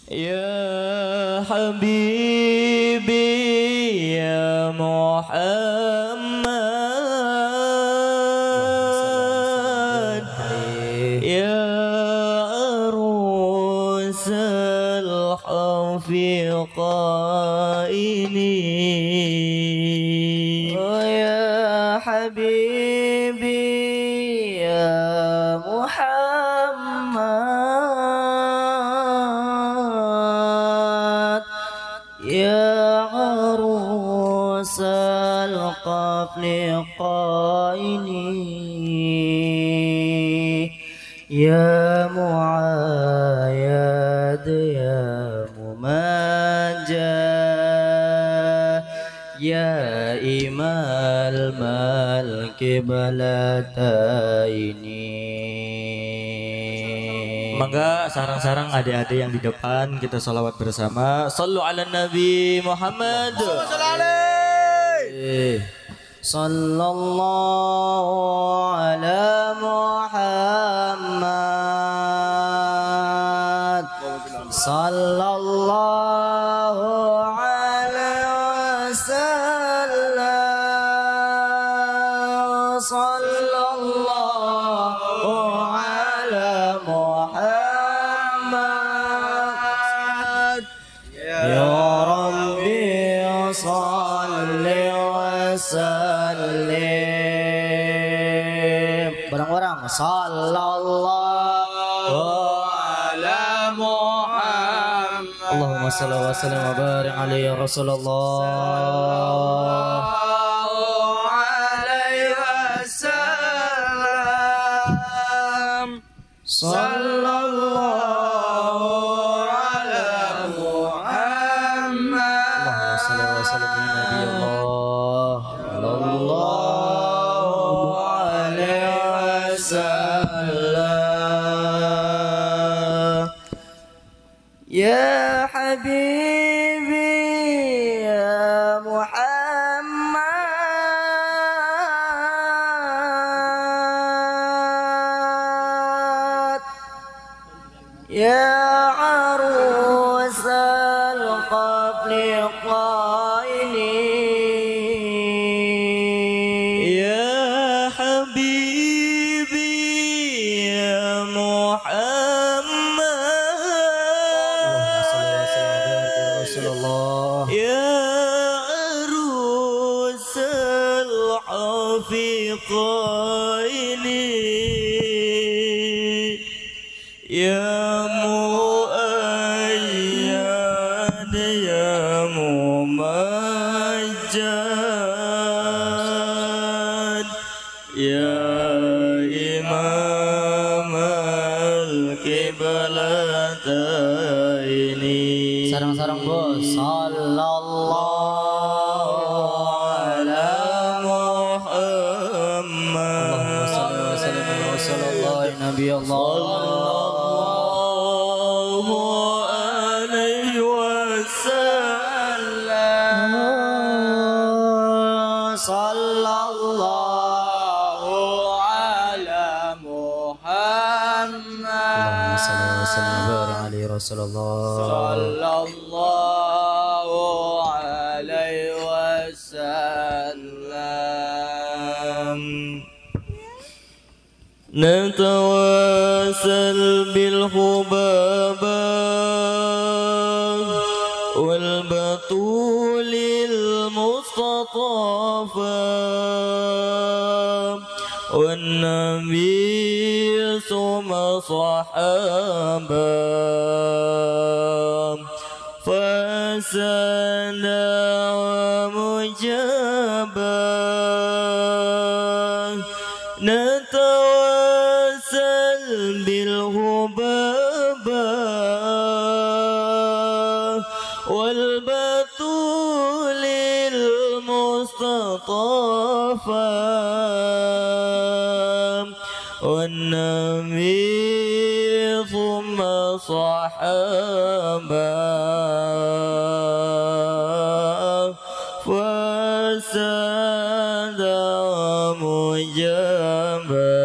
يا حبيبي يا محمد يا عروس الحفيقين يا حبيبي يا محمد يا عروس القفل قائني يا معايد يا ممجد يا إمام القبلتين. Mangga sarang-sarang adik-adik yang di depan kita sholawat bersama. Sallu ala Nabi Muhammad. Sallallahu ala Muhammad. Sallallahu alaihi wasallam. Sallallahu ala Muhammad. Ya Rabbi salli wa sallim. Barang-barang sallallahu ala Muhammad. Allahumma salli wa sallim wa barik alaihi ya Rasulullah. Sallallahu ala Muhammad. Allahumma salli wa sallim ya Nabi Allah. Sallallahu alaihi wasallam. Ya habibi ya Muhammad ya arus al-qafli qaini ya habibi ya Muhammad ya arus al-afiqaini ya muayyad ya mumajjad ya imam al-qiblataini. Sarang-sarang bos. Sallallahu ala Muhammad. Allahumma salli wa sallim ala Rasulullah Nabi Allah. Sallallahu alaihi wasallam. Natawasal bil hubaba wal batulil mustatafa wan nabiy summa sahaba fasana wa mujaba natawasal bil hubaba wal batulil mustatafa wan nabiy thumma sahaba fasada mujaba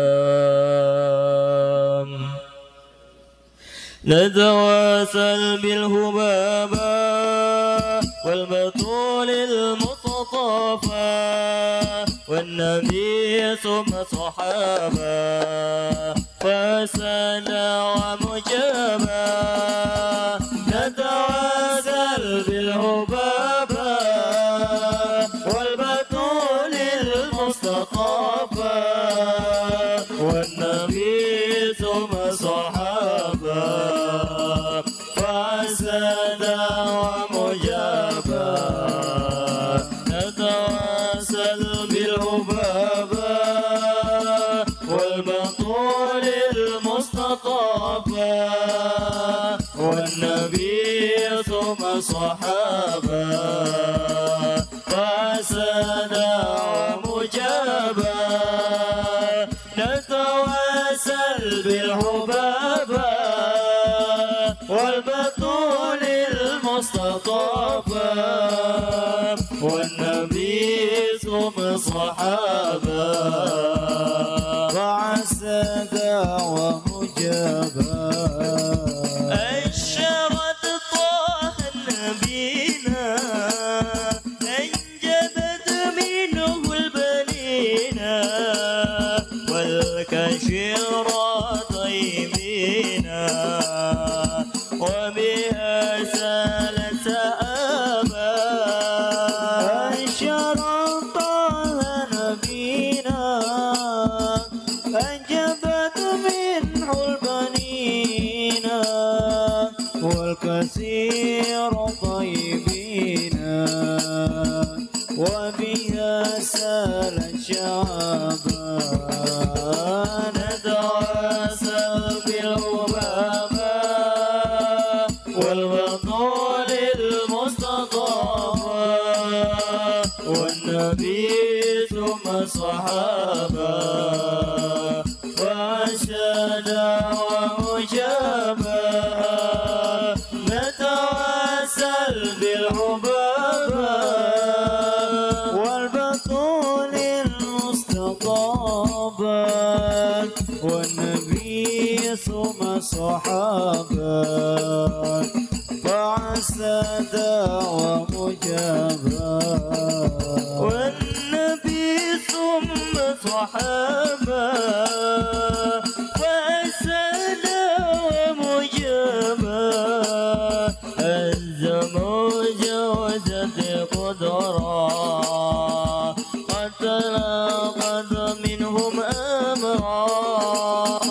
نتواصل بالهبابة والبطول المصطفى والنبي ثم صحابة وسنة ومجابة نتواصل بالهبابة والبطول المصطفى والنبي ثم صحابة فسنة ومجابة نتواصل بالهبابة والبطول المصطفى والنبي ثم صحابة فسنة ومجابة نتواصل بالهبابة والبطول المصطفى والنبي ثم صحابة فعسى ومجابة أشرت طه نبينا أنجبت منه البنينا والكشر طيبينا وبها سالت أبا أشرت طه نبينا أنجبت منه البنين والكثير طيبين وبها سال الشعبا نتواصل بالهبابة والبطول المصطفى والنبي ثم صحابة وأشهد ومجابة نتواصل بالهبابة والبطول المصطفى والنبي ثم صحابة فعسد ومجابة والنبي ثم صحابة فأسد ومجابة الزموج وزد قدرا قد تلاقت منهم أمرا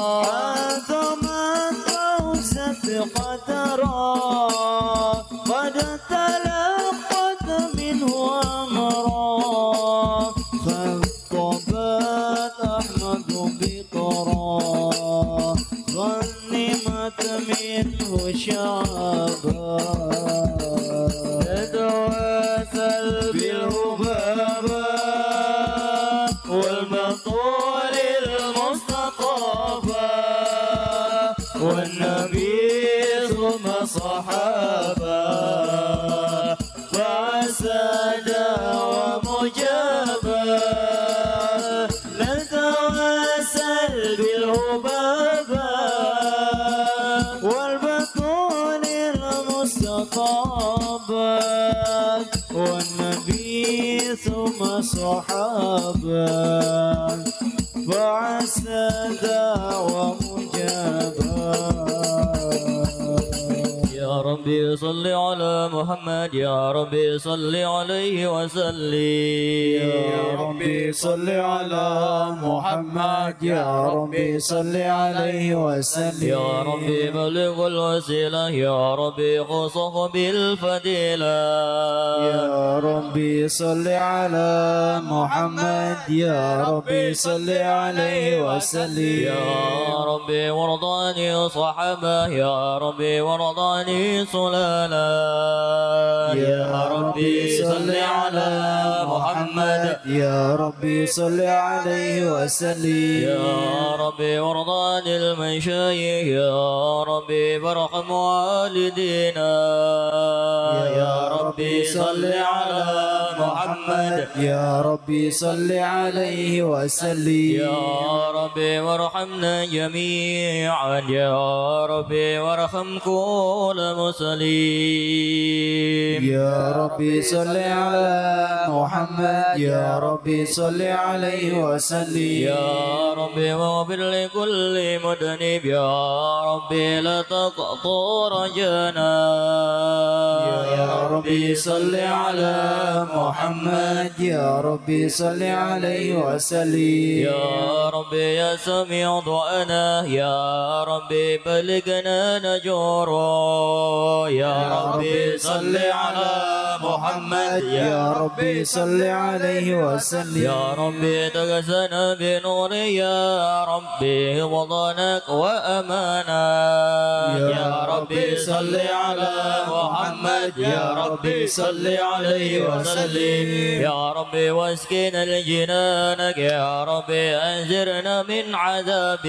عظمت أوسط قدرا قد تلقت منه أمرا خطبت أحمد بقرا غنمت منه شعبا نتواصل بالهبابة والبطول المصطفى والنبي ثم صحابة فأسد ومجابة نتواصل بالهبابة والبطول المصطفى والنبي ثم صحابة فعسد ومجابة يا ربي صل على محمد يا ربي صل عليه وسلم يا ربي صل على محمد يا ربي صل عليه وسلم يا ربي بلغ الوسيلة يا ربي خصه بالفضيلة يا ربي صل على محمد يا ربي صل عليه وسلم يا ربي وارضاني صحبه يا ربي وارضاني صلالا يا ربي صل على محمد يا ربي صل عليه وسلم يا ربي وارضاني المشايخ يا ربي فارحم والدينا يا ربي صل على محمد يا ربي صل عليه وسلم يا ربي وارحمنا جميعا يا ربي وارحم كل مسلم يا ربي صل على محمد يا ربي صل عليه وسلم يا ربي واغفر لكل مذنب يا ربي لا تقطع رجانا يا ربي صل على محمد يا ربي صل عليه وسلم يا ربي يا سميع دعانا يا ربي بلغنا نجورا يا ربي صل على محمد يا ربي صل عليه وسلم يا ربي تغسنا بنور يا ربي وضنك وأمانا يا ربي صل على محمد يا ربي صل عليه وسلم يا ربي واسكن الجنانك يا ربي أنزرنا من عذابك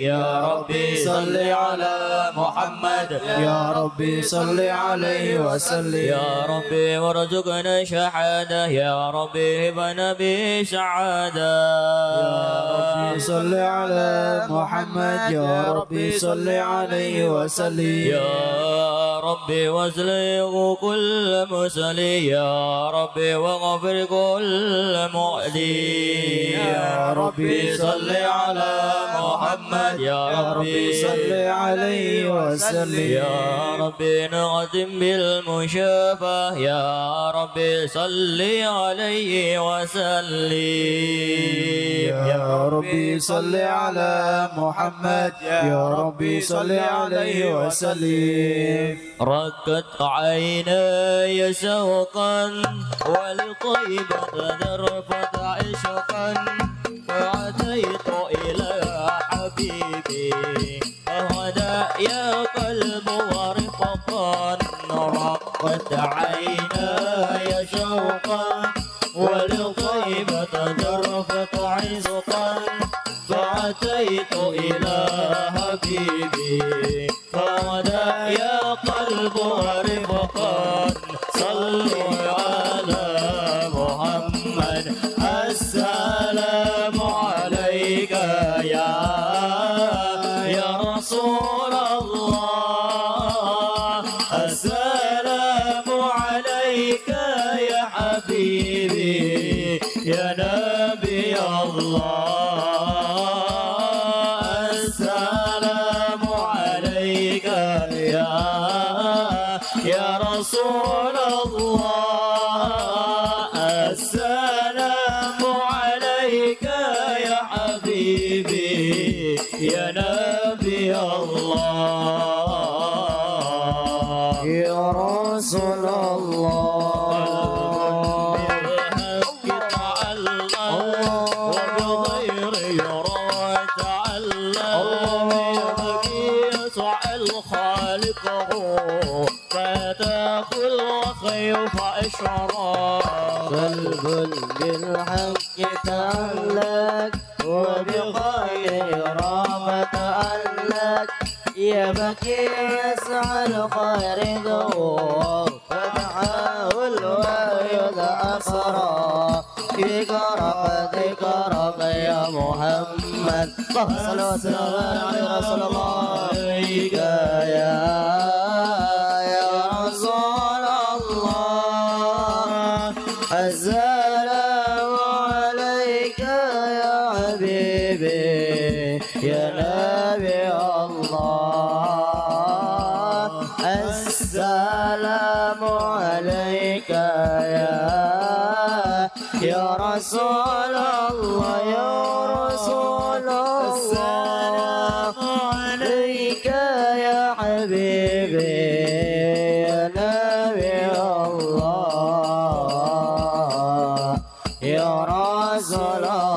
يا ربي صل على محمد يا ربي صل عليه وسلم يا ربي وارزقنا شهادة يا ربي هبنا بسعادة يا ربي صل على محمد يا ربي صل عليه وسلم يا ربي واسلق كل مسلي يا ربي واغفر كل مؤذي يا ربي صل على محمد يا ربي صل عليه وسلم يا ربي نختم بالمشافى يا ربي صل عليه وسلم يا ربي صل على محمد يا ربي صل عليه وسلم ركت عيناي شوقا ولطيبة ذرفت عشقا فأتيت إلى حبيبي فهدى يا قلب ورفقا رقت عيناي شوقا ولطيبة ذرفت عشقا فأتيت إلى حبيبي فهدى يا قلب ورفقا صلوا على محمد السلام عليك يا رسول الله السلام عليك يا حبيبي يا نبي الله السلام عليك يا رسول الله السلام عليك يا حبيبي يا نبي الله يا رسول الله بالحق تعلق وبغير يرى تعلق يبكي الخالق فتاكل وخيف أشرار قلب بالحق تعلق وبغير رام تعلق يبكي يسعى الخارج فتحاه الوعي أسرى ذكرك يا محمد صلى الله عليه رسول الله يا رسول الله السلام عليك يا حبيبي يا نبي الله السلام عليك يا رسول الله يا رسول الله عليك يا حبيبي يا نبي الله يا رسول الله